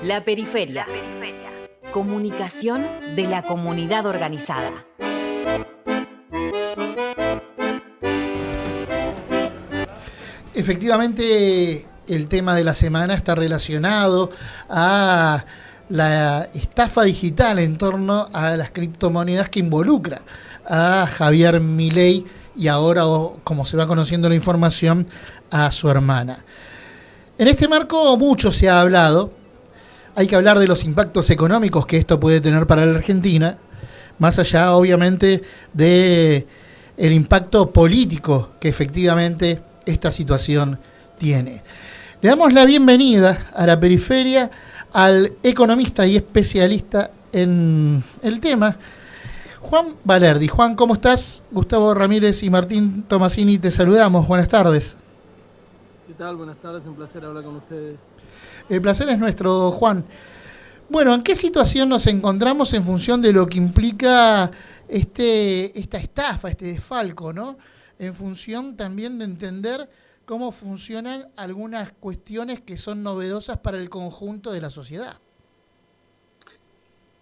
La periferia. Comunicación de la comunidad organizada. Efectivamente, el tema de la semana está relacionado a la estafa digital en torno a las criptomonedas que involucra a Javier Milei y ahora, como se va conociendo la información, a su hermana. En este marco mucho se ha hablado. Hay que hablar de los impactos económicos que esto puede tener para la Argentina, más allá, obviamente, de el impacto político que efectivamente esta situación tiene. Le damos la bienvenida a la periferia al economista y especialista en el tema, Juan Valerdi. Juan, ¿cómo estás? Gustavo Ramírez y Martín Tomasini te saludamos. Buenas tardes. ¿Qué tal? Buenas tardes, un placer hablar con ustedes. El placer es nuestro, Juan. Bueno, ¿en qué situación nos encontramos en función de lo que implica esta estafa, este desfalco, ¿no? En función también de entender cómo funcionan algunas cuestiones que son novedosas para el conjunto de la sociedad.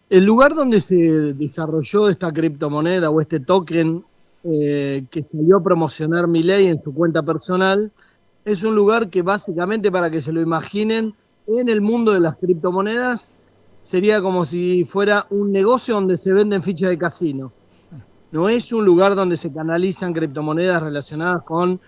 El lugar donde se desarrolló esta criptomoneda o este token que salió a promocionar Milei en su cuenta personal es un lugar que básicamente, para que se lo imaginen, en el mundo de las criptomonedas sería como si fuera un negocio donde se venden fichas de casino. No es un lugar donde se canalizan criptomonedas relacionadas con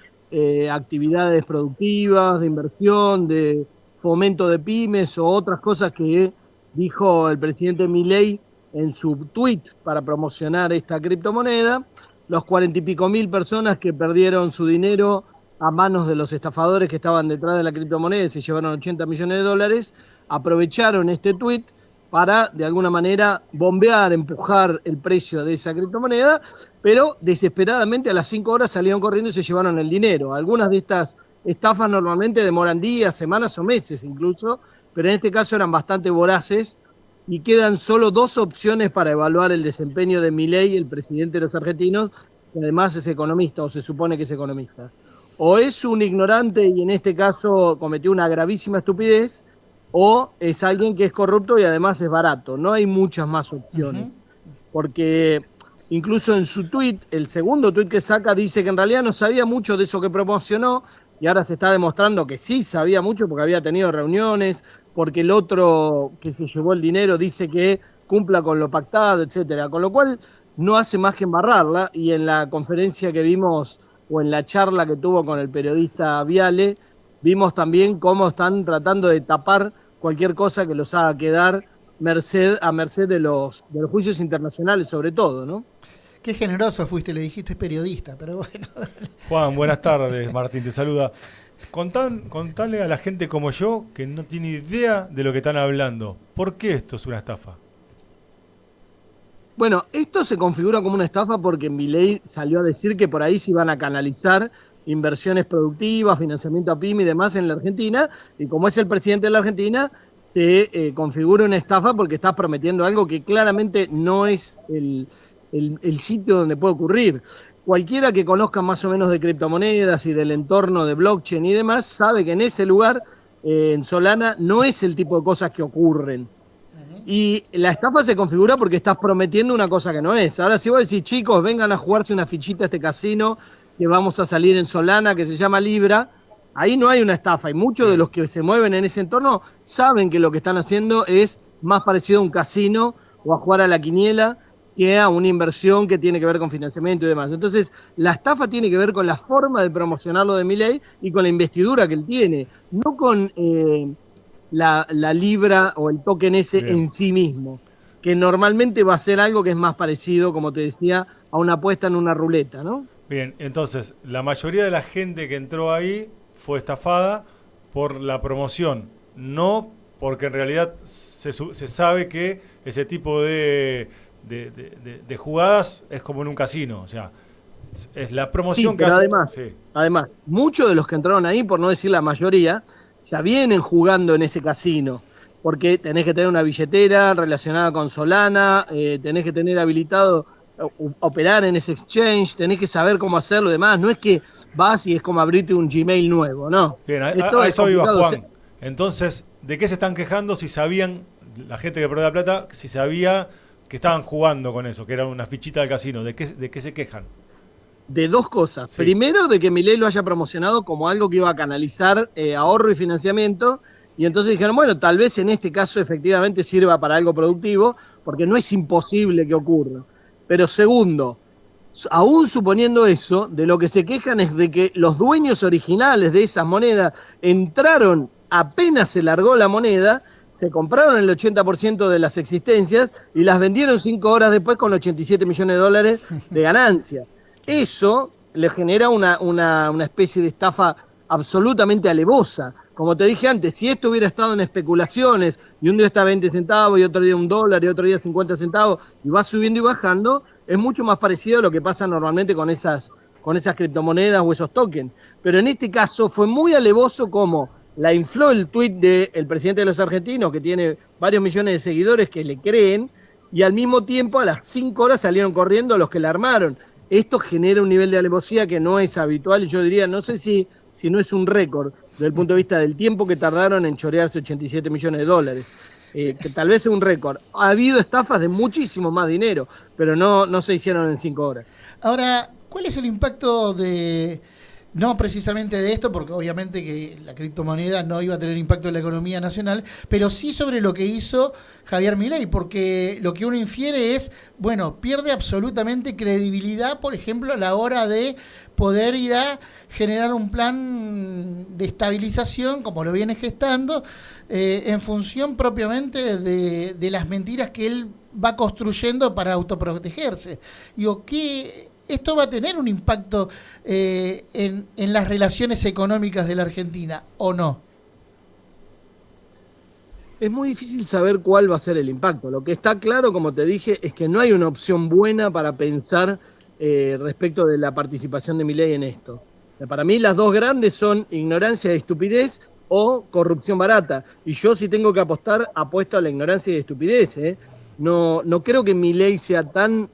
actividades productivas, de inversión, de fomento de pymes o otras cosas que dijo el presidente Milei en su tweet para promocionar esta criptomoneda. Los 40 y pico mil personas que perdieron su dinero a manos de los estafadores que estaban detrás de la criptomoneda y se llevaron 80 millones de dólares, aprovecharon este tweet para, de alguna manera, bombear, empujar el precio de esa criptomoneda, pero desesperadamente a las 5 horas salieron corriendo y se llevaron el dinero. Algunas de estas estafas normalmente demoran días, semanas o meses incluso, pero en este caso eran bastante voraces y quedan solo dos opciones para evaluar el desempeño de Milei, el presidente de los argentinos, que además es economista, o se supone que es economista. O es un ignorante y en este caso cometió una gravísima estupidez, o es alguien que es corrupto y además es barato. No hay muchas más opciones. Porque incluso en su tweet, el segundo tweet que saca, dice que en realidad no sabía mucho de eso que promocionó y ahora se está demostrando que sí sabía mucho porque había tenido reuniones, porque el otro que se llevó el dinero dice que cumpla con lo pactado, etcétera. Con lo cual no hace más que embarrarla, y en la conferencia que vimos o en la charla que tuvo con el periodista Viale, vimos también cómo están tratando de tapar cualquier cosa que los haga quedar a merced de los juicios internacionales, sobre todo, ¿no? Qué generoso fuiste, le dijiste periodista, pero bueno. Juan, buenas tardes, Martín, te saluda. Contale a la gente como yo, que no tiene idea de lo que están hablando, ¿por qué esto es una estafa? Bueno, esto se configura como una estafa porque Milei salió a decir que por ahí se iban a canalizar inversiones productivas, financiamiento a pyme y demás en la Argentina, y como es el presidente de la Argentina, se configura una estafa porque está prometiendo algo que claramente no es el sitio donde puede ocurrir. Cualquiera que conozca más o menos de criptomonedas y del entorno de blockchain y demás, sabe que en ese lugar, en Solana, no es el tipo de cosas que ocurren. Y la estafa se configura porque estás prometiendo una cosa que no es. Ahora, si vos decís, chicos, vengan a jugarse una fichita a este casino que vamos a salir en Solana, que se llama Libra, ahí no hay una estafa. Y muchos de los que se mueven en ese entorno saben que lo que están haciendo es más parecido a un casino o a jugar a la quiniela que a una inversión que tiene que ver con financiamiento y demás. Entonces, la estafa tiene que ver con la forma de promocionarlo de Milei y con la investidura que él tiene, no con la libra o el token ese en sí mismo, que normalmente va a ser algo que es más parecido, como te decía, a una apuesta en una ruleta, ¿no? Bien, entonces, la mayoría de la gente que entró ahí fue estafada por la promoción, no porque en realidad se sabe que ese tipo de jugadas es como en un casino, o sea, es la promoción sí, que pero hace. además, muchos de los que entraron ahí, por no decir la mayoría, ya vienen jugando en ese casino, porque tenés que tener una billetera relacionada con Solana, tenés que tener habilitado operar en ese exchange, tenés que saber cómo hacerlo y demás. No es que vas y es como abrirte un Gmail nuevo, no. Bien, Esto a es eso iba complicado. Juan. Entonces, ¿de qué se están quejando si sabían, la gente que perdió la plata, si sabía que estaban jugando con eso, que era una fichita del casino? ¿De qué se quejan? De dos cosas. Sí. Primero, de que Milei lo haya promocionado como algo que iba a canalizar ahorro y financiamiento. Y entonces dijeron, bueno, tal vez en este caso efectivamente sirva para algo productivo, porque no es imposible que ocurra. Pero segundo, aún suponiendo eso, de lo que se quejan es de que los dueños originales de esas monedas entraron apenas se largó la moneda, se compraron el 80% de las existencias y las vendieron 5 horas después con 87 millones de dólares de ganancia. Eso le genera una especie de estafa absolutamente alevosa. Como te dije antes, si esto hubiera estado en especulaciones y un día está 20 centavos y otro día $1 y otro día 50 centavos y va subiendo y bajando, es mucho más parecido a lo que pasa normalmente con esas criptomonedas o esos tokens. Pero en este caso fue muy alevoso como la infló el tuit del presidente de los argentinos, que tiene varios millones de seguidores que le creen, y al mismo tiempo a las 5 horas salieron corriendo los que la armaron. Esto genera un nivel de alevosía que no es habitual, y yo diría, no sé si no es un récord desde el punto de vista del tiempo que tardaron en chorearse 87 millones de dólares. Que tal vez es un récord. Ha habido estafas de muchísimo más dinero, pero no se hicieron en 5 horas. Ahora, ¿cuál es el impacto de, no precisamente de esto, porque obviamente que la criptomoneda no iba a tener impacto en la economía nacional, pero sí sobre lo que hizo Javier Milei, porque lo que uno infiere es, bueno, pierde absolutamente credibilidad, por ejemplo, a la hora de poder ir a generar un plan de estabilización, como lo viene gestando, en función propiamente de las mentiras que él va construyendo para autoprotegerse. Digo, ¿qué esto va a tener un impacto en las relaciones económicas de la Argentina o no? Es muy difícil saber cuál va a ser el impacto. Lo que está claro, como te dije, es que no hay una opción buena para pensar respecto de la participación de Milei en esto. Para mí las dos grandes son ignorancia y estupidez o corrupción barata. Y yo si tengo que apostar, apuesto a la ignorancia y estupidez. No creo que Milei sea tan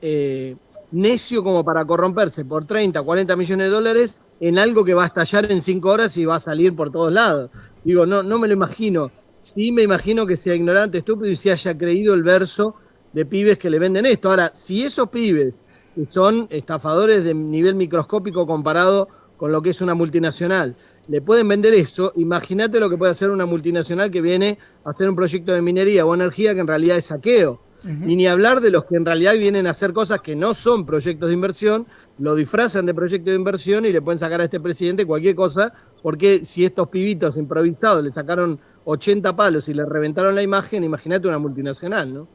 necio como para corromperse por 30, 40 millones de dólares en algo que va a estallar en 5 horas y va a salir por todos lados. Digo, no me lo imagino. Sí me imagino que sea ignorante, estúpido y se haya creído el verso de pibes que le venden esto. Ahora, si esos pibes que son estafadores de nivel microscópico comparado con lo que es una multinacional, le pueden vender eso, imagínate lo que puede hacer una multinacional que viene a hacer un proyecto de minería o energía que en realidad es saqueo. Uh-huh. Y ni hablar de los que en realidad vienen a hacer cosas que no son proyectos de inversión, lo disfrazan de proyecto de inversión y le pueden sacar a este presidente cualquier cosa, porque si estos pibitos improvisados le sacaron 80 palos y le reventaron la imagen, imagínate una multinacional, ¿no?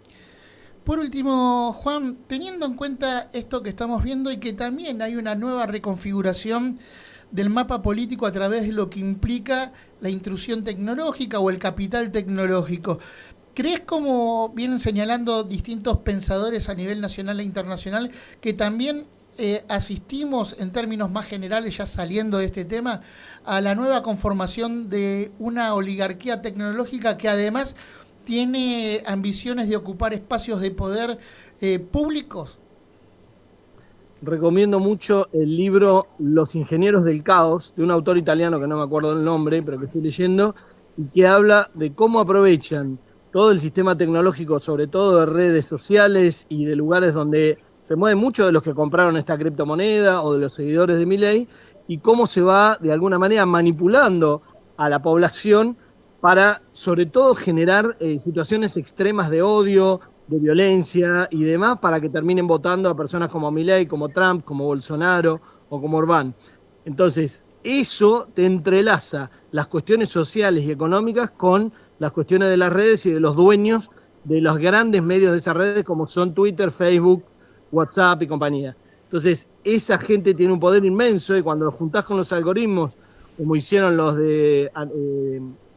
Por último, Juan, teniendo en cuenta esto que estamos viendo y que también hay una nueva reconfiguración del mapa político a través de lo que implica la intrusión tecnológica o el capital tecnológico, ¿crees, como vienen señalando distintos pensadores a nivel nacional e internacional, que también asistimos en términos más generales, ya saliendo de este tema, a la nueva conformación de una oligarquía tecnológica que además tiene ambiciones de ocupar espacios de poder públicos? Recomiendo mucho el libro Los ingenieros del caos, de un autor italiano que no me acuerdo el nombre, pero que estoy leyendo, y que habla de cómo aprovechan todo el sistema tecnológico, sobre todo de redes sociales y de lugares donde se mueven muchos de los que compraron esta criptomoneda o de los seguidores de Milei, y cómo se va de alguna manera manipulando a la población para, sobre todo, generar situaciones extremas de odio, de violencia y demás, para que terminen votando a personas como Milei, como Trump, como Bolsonaro o como Orbán. Entonces, eso te entrelaza las cuestiones sociales y económicas con las cuestiones de las redes y de los dueños de los grandes medios de esas redes, como son Twitter, Facebook, WhatsApp y compañía. Entonces, esa gente tiene un poder inmenso y cuando lo juntás con los algoritmos, como hicieron los de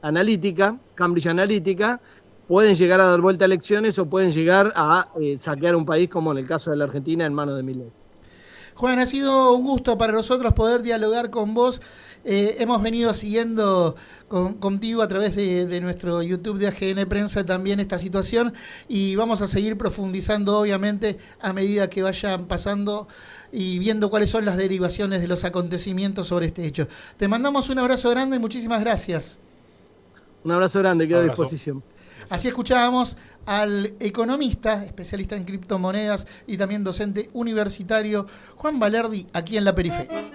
Analytica, Cambridge Analytica, pueden llegar a dar vuelta a elecciones o pueden llegar a saquear un país, como en el caso de la Argentina, en manos de Milei. Juan, ha sido un gusto para nosotros poder dialogar con vos. Hemos venido siguiendo contigo a través de nuestro YouTube de AGN Prensa también esta situación y vamos a seguir profundizando obviamente a medida que vayan pasando y viendo cuáles son las derivaciones de los acontecimientos sobre este hecho. Te mandamos un abrazo grande y muchísimas gracias. Un abrazo grande, quedo a Abrazo. disposición. Así escuchábamos al economista, especialista en criptomonedas y también docente universitario, Juan Valerdi, aquí en La Periferia.